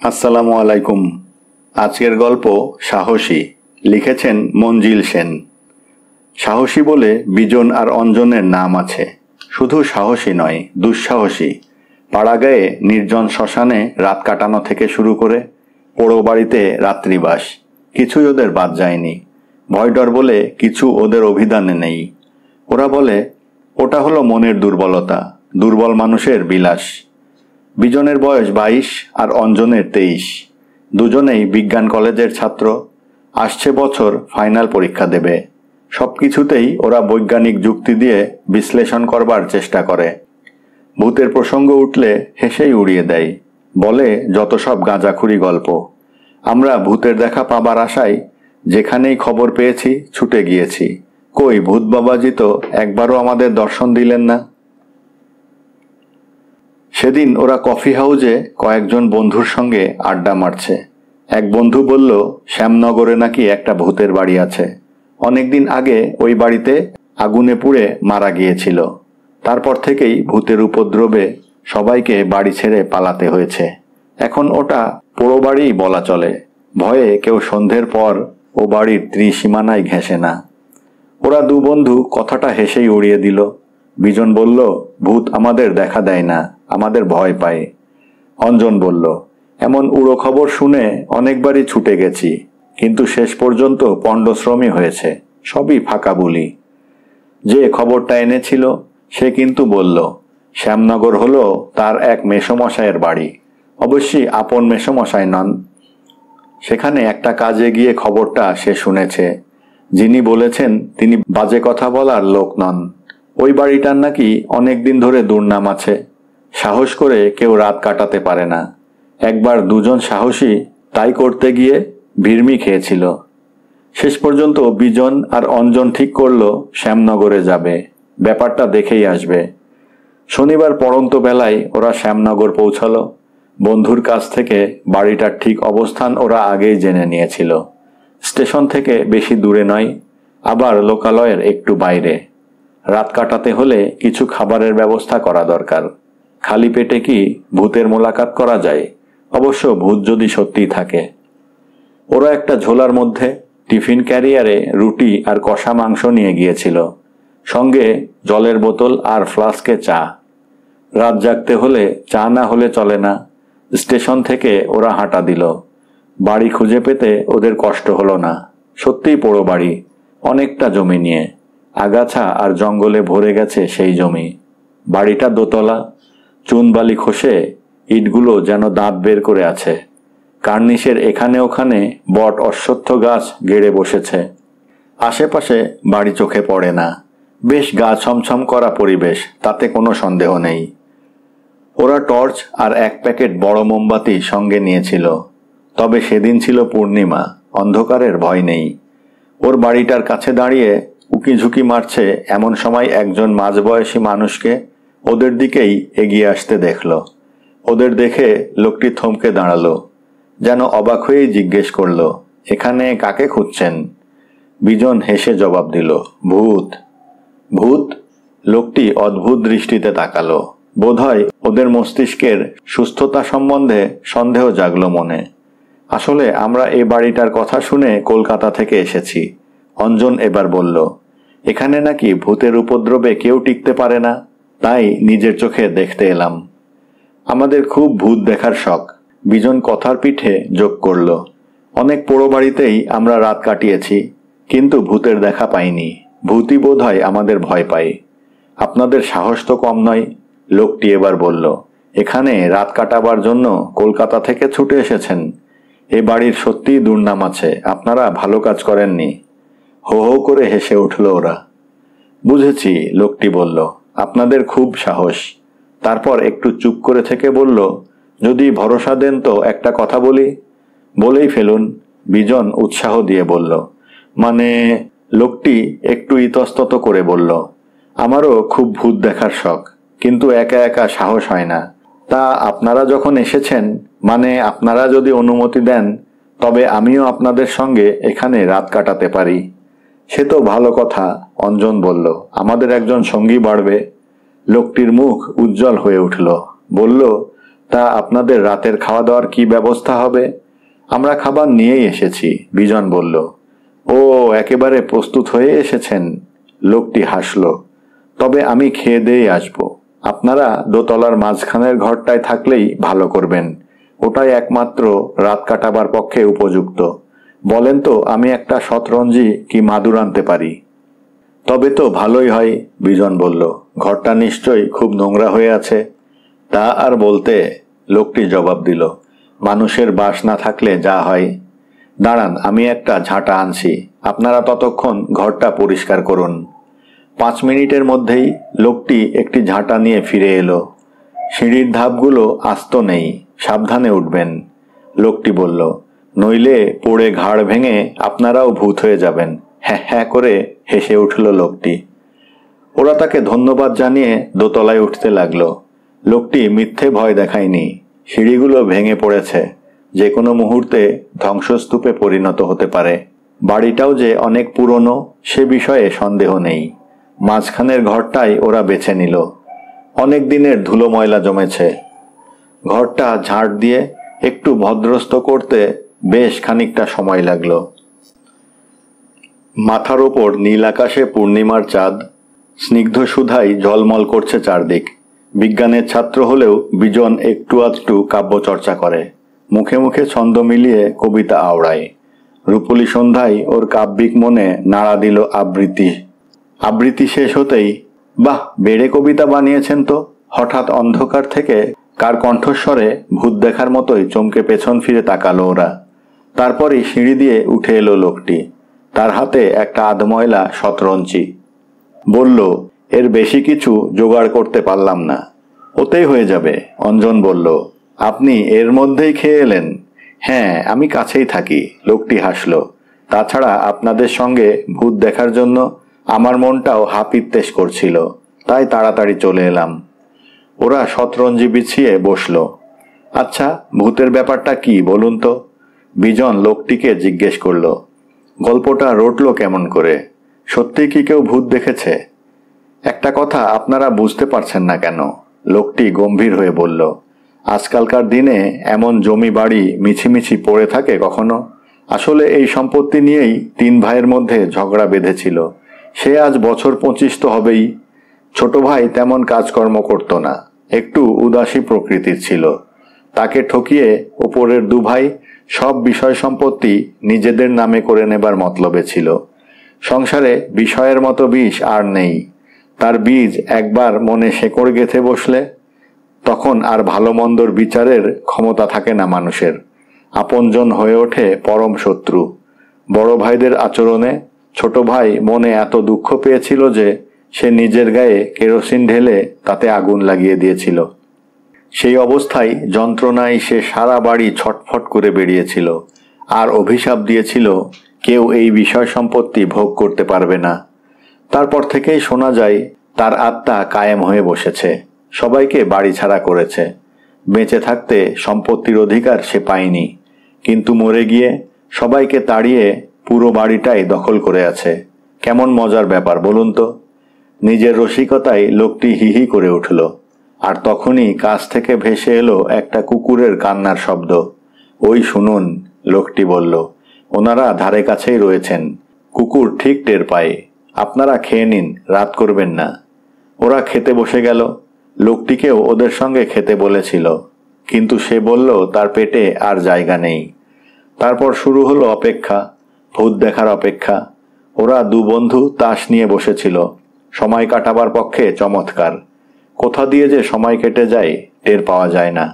আসসালামু আলাইকুম। আজকের গল্প সাহসী, লিখেছেন মঞ্জিল সেন। সাহসী বলে বিজন আর অঞ্জনের নাম আছে। শুধু সাহসী নয়, দুঃসাহসী। পাড়াগাঁয়ে নির্জন শ্মশানে রাত কাটানো থেকে শুরু করে পোড়ো বাড়িতে রাত্রিবাস, কিছুই ওদের বাদ যায়নি। ভয় ডর বলে কিছু ওদের অভিধানে নেই। ওরা বলে ওটা হলো মনের দুর্বলতা, দুর্বল মানুষের বিলাস। বিজনের বয়স 22 আর অঞ্জনের 23। দুজনেই বিজ্ঞান কলেজের ছাত্র। আসছে বছর ফাইনাল পরীক্ষা দেবে। সবকিছুতেই ওরা বৈজ্ঞানিক যুক্তি দিয়ে বিশ্লেষণ করবার চেষ্টা করে। ভূতের প্রসঙ্গ উঠলে হেসেই উড়িয়ে দেয়, বলে যত সব গাঁজাখুরি গল্প। আমরা ভূতের দেখা পাবার আশায় যেখানেই খবর পেয়েছি ছুটে গিয়েছি। কই, ভূত বাবাজি তো একবারও আমাদের দর্শন দিলেন না। সেদিন ওরা কফি হাউজে কয়েকজন বন্ধুর সঙ্গে আড্ডা মারছে। এক বন্ধু বলল শ্যামনগরে নাকি একটা ভূতের বাড়ি আছে। অনেকদিন আগে ওই বাড়িতে আগুনে পুড়ে মারা গিয়েছিল। তারপর থেকেই ভূতের উপদ্রবে সবাইকে বাড়ি ছেড়ে পালাতে হয়েছে। এখন ওটা পোড়ো বাড়িই বলা চলে। ভয়ে কেউ সন্ধ্যের পর ও বাড়ির ত্রিসীমানায় ঘেঁষে না। ওরা দু বন্ধু কথাটা হেসেই উড়িয়ে দিল। বিজন বলল, ভূত আমাদের দেখা দেয় না, আমাদের ভয় পায়। অঞ্জন বলল, এমন উড়ো খবর শুনে অনেকবারই ছুটে গেছি, কিন্তু শেষ পর্যন্ত পণ্ডশ্রমই হয়েছে, সবই ফাঁকা বুলি। যে খবরটা এনেছিল সে কিন্তু বলল শ্যামনগর হলো তার এক মেসোমশাইয়ের বাড়ি। অবশ্যই আপন মেসোমশাই নন। সেখানে একটা কাজে গিয়ে খবরটা সে শুনেছে। যিনি বলেছেন তিনি বাজে কথা বলার লোক নন। ওই বাড়িটার নাকি অনেকদিন ধরে দুর্নাম আছে। সাহস করে কেউ রাত কাটাতে পারে না। একবার দুজন সাহসী তাই করতে গিয়ে ভিড়মি খেয়েছিল। শেষ পর্যন্ত বিজন আর অঞ্জন ঠিক করলো শ্যামনগরে যাবে, ব্যাপারটা দেখেই আসবে। শনিবার পড়ন্ত বেলায় ওরা শ্যামনগর পৌঁছালো। বন্ধুর কাছ থেকে বাড়িটার ঠিক অবস্থান ওরা আগেই জেনে নিয়েছিল। স্টেশন থেকে বেশি দূরে নয়, আবার লোকালয়ের একটু বাইরে। রাত কাটাতে হলে কিছু খাবারের ব্যবস্থা করা দরকার। খালি পেটে কি ভূতের মোলাকাত করা যায়? অবশ্য ভূত যদি সত্যিই থাকে। ওরা একটা ঝোলার মধ্যে টিফিন ক্যারিয়ারে রুটি আর কষা মাংস নিয়ে গিয়েছিল, সঙ্গে জলের বোতল আর ফ্লাস্কে চা। রাত জাগতে হলে চা না হলে চলে না। স্টেশন থেকে ওরা হাঁটা দিল। বাড়ি খুঁজে পেতে ওদের কষ্ট হলো না। সত্যিই পোড়ো বাড়ি, অনেকটা জমি নিয়ে। আগাছা আর জঙ্গলে ভরে গেছে সেই জমি। বাড়িটা দোতলা। চুনবালি খসে ইটগুলো যেন দাঁত বের করে আছে। কার্নিশের এখানে ওখানে বট অশ্বত্থ গাছ গেড়ে বসেছে। আশেপাশে বাড়ি চোখে পড়ে না। বেশ গা ছমছম করা পরিবেশ, তাতে কোনো সন্দেহ নেই। ওরা টর্চ আর এক প্যাকেট বড় মোমবাতি সঙ্গে নিয়েছিল। তবে সেদিন ছিল পূর্ণিমা, অন্ধকারের ভয় নেই। ওর বাড়িটার কাছে দাঁড়িয়ে উকিঝুঁকি মারছে এমন সময় একজন মাঝবয়সী মানুষকে ওদের দিকেই এগিয়ে আসতে দেখল। ওদের দেখে লোকটি থমকে দাঁড়ালো, যেন অবাক হয়েই জিজ্ঞেস করলো, এখানে কাকে খুঁজছেন? বিজন হেসে জবাব দিল, ভূত। ভূত? লোকটি অদ্ভুত দৃষ্টিতে তাকালো। বোধহয় ওদের মস্তিষ্কের সুস্থতা সম্বন্ধে সন্দেহ জাগলো মনে। আসলে আমরা এই বাড়িটার কথা শুনে কলকাতা থেকে এসেছি। অঞ্জন এবার বলল, এখানে নাকি ভূতের উপদ্রবে কেউ টিকতে পারে না, তাই নিজের চোখে দেখতে এলাম। আমাদের খুব ভূত দেখার শখ। বিজন কথার পিঠে যোগ করল, অনেক পোড়ো বাড়িতেই আমরা রাত কাটিয়েছি, কিন্তু ভূতের দেখা পাইনি। ভূতই বোধহয় আমাদের ভয় পায়। আপনাদের সাহস তো কম নয়। লোকটি এবার বলল, এখানে রাত কাটাবার জন্য কলকাতা থেকে ছুটে এসেছেন? এ বাড়ির সত্যিই দুর্নাম আছে, আপনারা ভালো কাজ করেননি। হো হো করে হেসে উঠল ওরা। বুঝেছি, লোকটি বলল, আপনাদের খুব সাহস। তারপর একটু চুপ করে থেকে বলল, যদি ভরসা দেন তো একটা কথা বলি। বলেই ফেলুন, বিজন উৎসাহ দিয়ে বলল। মানে? লোকটি একটু ইতস্তত করে বলল, আমারও খুব ভূত দেখার শখ, কিন্তু একা একা সাহস হয় না। তা আপনারা যখন এসেছেন, মানে আপনারা যদি অনুমতি দেন, তবে আমিও আপনাদের সঙ্গে এখানে রাত কাটাতে পারি। সে তো ভালো কথা, অঞ্জন বলল, আমাদের একজন সঙ্গী বাড়বে। লোকটির মুখ উজ্জ্বল হয়ে উঠল। বলল, তা আপনাদের রাতের খাওয়া দাওয়ার কি ব্যবস্থা হবে? আমরা খাবার নিয়েই এসেছি, বিজন বলল। ও, একেবারে প্রস্তুত হয়ে এসেছেন? লোকটি হাসল। তবে আমি খেয়ে দিয়ে আসব। আপনারা দোতলার মাঝখানের ঘরটায় থাকলেই ভালো করবেন। ওটাই একমাত্র রাত কাটাবার পক্ষে উপযুক্ত। বলেন তো, আমি একটা শতরঞ্জি কি মাদুর আনতে পারি? তবে তো ভালোই হয়, বিজন বলল। ঘরটা নিশ্চয়ই খুব নোংরা হয়ে আছে। তা আর বলতে, লোকটি জবাব দিল। মানুষের বাস না থাকলে যা হয়। দাঁড়ান, আমি একটা ঝাঁটা আনছি, আপনারা ততক্ষণ ঘরটা পরিষ্কার করুন। 5 মিনিটের মধ্যেই লোকটি একটি ঝাঁটা নিয়ে ফিরে এলো। সিঁড়ির ধাপগুলো আস্ত নেই, সাবধানে উঠবেন, লোকটি বলল। নইলে পড়ে ঘাড় ভেঙে আপনারাও ভূত হয়ে যাবেন। হ্যাঁ হ্যাঁ করে হেসে উঠল লোকটি। ওরা তাকে ধন্যবাদ জানিয়ে দোতলায় উঠতে লাগলো। লোকটি মিথ্যে ভয় দেখায়নি। সিঁড়িগুলো ভেঙে পড়েছে, যে কোনো মুহূর্তে ধ্বংসস্তূপে পরিণত হতে পারে। বাড়িটাও যে অনেক পুরনো সে বিষয়ে সন্দেহ নেই। মাঝখানের ঘরটাই ওরা বেছে নিল। অনেক দিনের ধুলো ময়লা জমেছে। ঘরটা ঝাড় দিয়ে একটু ভদ্রস্থ করতে বেশ খানিকটা সময় লাগলো। মাথার ওপর নীল আকাশে পূর্ণিমার চাঁদ, স্নিগ্ধ সুধাই ঝলমল করছে চারদিক। বিজ্ঞানের ছাত্র হলেও বিজন একটু আধটু কাব্য চর্চা করে, মুখে মুখে ছন্দ মিলিয়ে কবিতা আওড়ায়। রূপলি সন্ধ্যায় ওর কাব্যিক মনে নাড়া দিল আবৃত্তি। আবৃত্তি শেষ হতেই, বাহ, বেড়ে কবিতা বানিয়েছেন তো! হঠাৎ অন্ধকার থেকে কার কণ্ঠস্বরে ভূত দেখার মতোই চমকে পেছন ফিরে তাকালো ওরা। তারপরই সিঁড়ি দিয়ে উঠে এলো লোকটি। তার হাতে একটা আধময়লা শতরঞ্চি। বলল, এর বেশি কিছু জোগাড় করতে পারলাম না। ওতেই হয়ে যাবে, অঞ্জন বলল। আপনি এর মধ্যেই খেয়ে এলেন? হ্যাঁ, আমি কাছেই থাকি, লোকটি হাসল। তাছাড়া আপনাদের সঙ্গে ভূত দেখার জন্য আমার মনটাও হাপিত্তেশ করছিল, তাই তাড়াতাড়ি চলে এলাম। ওরা শতরঞ্জি বিছিয়ে বসল। আচ্ছা, ভূতের ব্যাপারটা কি বলুন তো? বিজন লোকটিকে জিজ্ঞেস করল। গল্পটা রটল কেমন করে? সত্যি কি কেউ ভূত দেখেছে? একটা কথা আপনারা বুঝতে পারছেন না কেন? লোকটি গম্ভীর হয়ে বলল। আজকালকার দিনে এমন জমি বাড়ি মিছিমিছি পড়ে থাকে কখনো? আসলে এই সম্পত্তি নিয়েই 3 ভাইয়ের মধ্যে ঝগড়া বেঁধেছিল। সে আজ বছর 25 তো হবেই। ছোট ভাই তেমন কাজকর্ম করত না, একটু উদাসী প্রকৃতির ছিল। তাকে ঠকিয়ে ওপরের 2 ভাই সব বিষয় সম্পত্তি নিজেদের নামে করে নেবার মতলবে ছিল। সংসারে বিষয়ের মতো বিষ আর নেই। তার বীজ একবার মনে শেকড় গেঁথে বসলে তখন আর ভালো মন্দর বিচারের ক্ষমতা থাকে না মানুষের। আপনজন হয়ে ওঠে পরম শত্রু। বড় ভাইদের আচরণে ছোট ভাই মনে এত দুঃখ পেয়েছিল যে সে নিজের গায়ে কেরোসিন ঢেলে তাতে আগুন লাগিয়ে দিয়েছিল। সেই অবস্থায় যন্ত্রণায় সে সারা বাড়ি ছটফট করে বেরিয়েছিল, আর অভিশাপ দিয়েছিল কেউ এই বিষয় সম্পত্তি ভোগ করতে পারবে না। তারপর থেকেই শোনা যায় তার আত্মা কায়েম হয়ে বসেছে, সবাইকে বাড়ি ছাড়া করেছে। বেঁচে থাকতে সম্পত্তির অধিকার সে পায়নি, কিন্তু মরে গিয়ে সবাইকে তাড়িয়ে পুরো বাড়িটাই দখল করে আছে। কেমন মজার ব্যাপার বলুন তো? নিজের রসিকতায় লোকটি হিহি করে উঠল। আর তখনই কাছ থেকে ভেসে এলো একটা কুকুরের কান্নার শব্দ। ওই শুনুন, লোকটি বলল। ওনারা ধারে কাছেই রয়েছেন, কুকুর ঠিক টের পায়। আপনারা খেয়ে নিন, রাত করবেন না। ওরা খেতে বসে গেল। লোকটিকেও ওদের সঙ্গে খেতে বলেছিল, কিন্তু সে বলল তার পেটে আর জায়গা নেই। তারপর শুরু হলো অপেক্ষা, ভূত দেখার অপেক্ষা। ওরা 2 বন্ধু তাস নিয়ে বসেছিল, সময় কাটাবার পক্ষে চমৎকার। কোথা দিয়ে যে সময় কেটে যায় টের পাওয়া যায় না।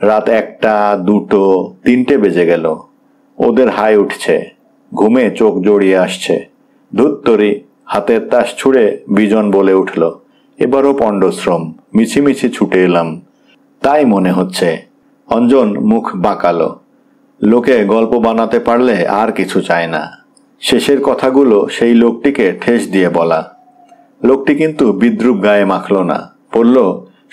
রাত 1টা, 2টো, 3টে বেজে গেল। ওদের হাই উঠছে, ঘুমে চোখ জড়িয়ে আসছে। ধুত্তরি, হাতের তাস ছুঁড়ে বিজন বলে উঠল। এবারও পণ্ডশ্রম, মিছিমিছি ছুটে এলাম, তাই মনে হচ্ছে। অঞ্জন মুখ বাঁকালো। লোকে গল্প বানাতে পারলে আর কিছু চায় না। শেষের কথাগুলো সেই লোকটিকে ঠেস দিয়ে বলা। লোকটি কিন্তু বিদ্রুপ গায়ে মাখল না, বলল,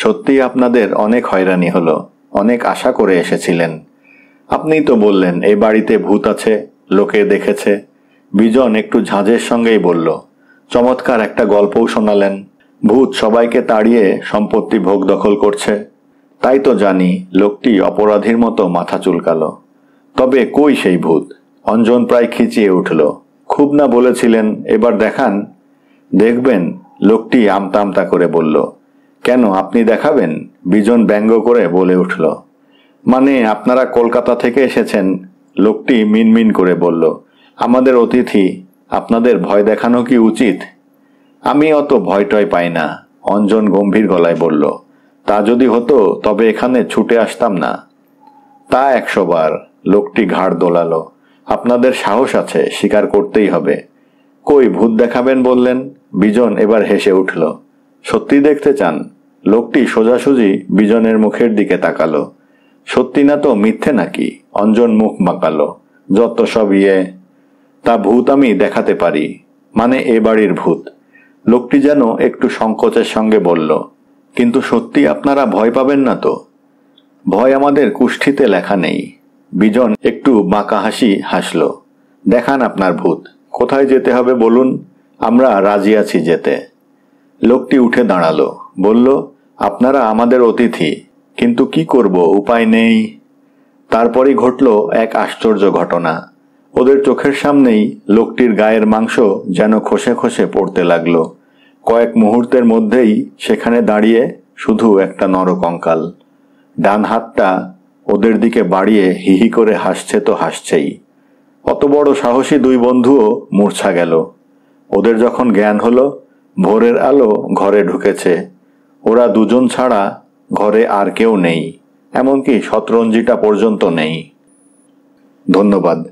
সত্যিই আপনাদের অনেক হয়রানি হলো, অনেক আশা করে এসেছিলেন। আপনিই তো বললেন এই বাড়িতে ভূত আছে, লোকে দেখেছে। বিজন একটু ঝাঁঝের সঙ্গেই বলল। চমৎকার একটা গল্পও শোনালেন। ভূত সবাইকে তাড়িয়ে সম্পত্তি ভোগ দখল করছে। তাই তো জানি। লোকটি অপরাধীর মতো মাথা চুলকালো। তবে কই সেই ভূত? অঞ্জন প্রায় খিচিয়ে উঠল। খুব না বলেছিলেন, এবার দেখান। দেখবেন? লোকটি আমতা আমতা করে বলল। কেন, আপনি দেখাবেন? বিজন ব্যঙ্গ করে বলে উঠল। মানে আপনারা কলকাতা থেকে এসেছেন। লোকটি মিনমিন করে বলল। আমাদের অতিথি, আপনাদের ভয় দেখানো কি উচিত? আমি অত ভয় টয় পাই না, অঞ্জন গম্ভীর গলায় বলল। তা যদি হতো তবে এখানে ছুটে আসতাম না। তা 100 বার। লোকটি ঘাড় দোলালো। আপনাদের সাহস আছে, স্বীকার করতেই হবে। কই ভূত দেখাবেন বললেন? বিজন এবার হেসে উঠল। সত্যি দেখতে চান? লোকটি সোজাসুজি বিজনের মুখের দিকে তাকালো। সত্যি না তো মিথ্যে নাকি? অঞ্জন মুখ বাঁকালো। যত সব তা ভূত আমি দেখাতে পারি। মানে এ বাড়ির ভূত। লোকটি যেন একটু সংকোচের সঙ্গে বলল। কিন্তু সত্যি আপনারা ভয় পাবেন না তো? ভয় আমাদের কুষ্ঠিতে লেখা নেই। বিজন একটু বাঁকা হাসি হাসল। দেখান আপনার ভূত। কোথায় যেতে হবে বলুন, আমরা রাজি আছি যেতে। লোকটি উঠে দাঁড়ালো, বলল, আপনারা আমাদের অতিথি, কিন্তু কি করব, উপায় নেই। তারপরই ঘটল এক আশ্চর্য ঘটনা। ওদের চোখের সামনেই লোকটির গায়ের মাংস যেন খসে খসে পড়তে লাগলো। কয়েক মুহূর্তের মধ্যেই সেখানে দাঁড়িয়ে শুধু একটা নরকঙ্কাল। ডান হাতটা ওদের দিকে বাড়িয়ে হিহি করে হাসছে তো হাসছেই। অত বড় সাহসী দুই বন্ধুও মূর্ছা গেল। ওদের যখন জ্ঞান হলো, ভোরের আলো ঘরে ঢুকেছে। ওরা দুজন ছাড়া ঘরে আর কেউ নেই, এমনকি শতরঞ্জিটা পর্যন্ত নেই। ধন্যবাদ।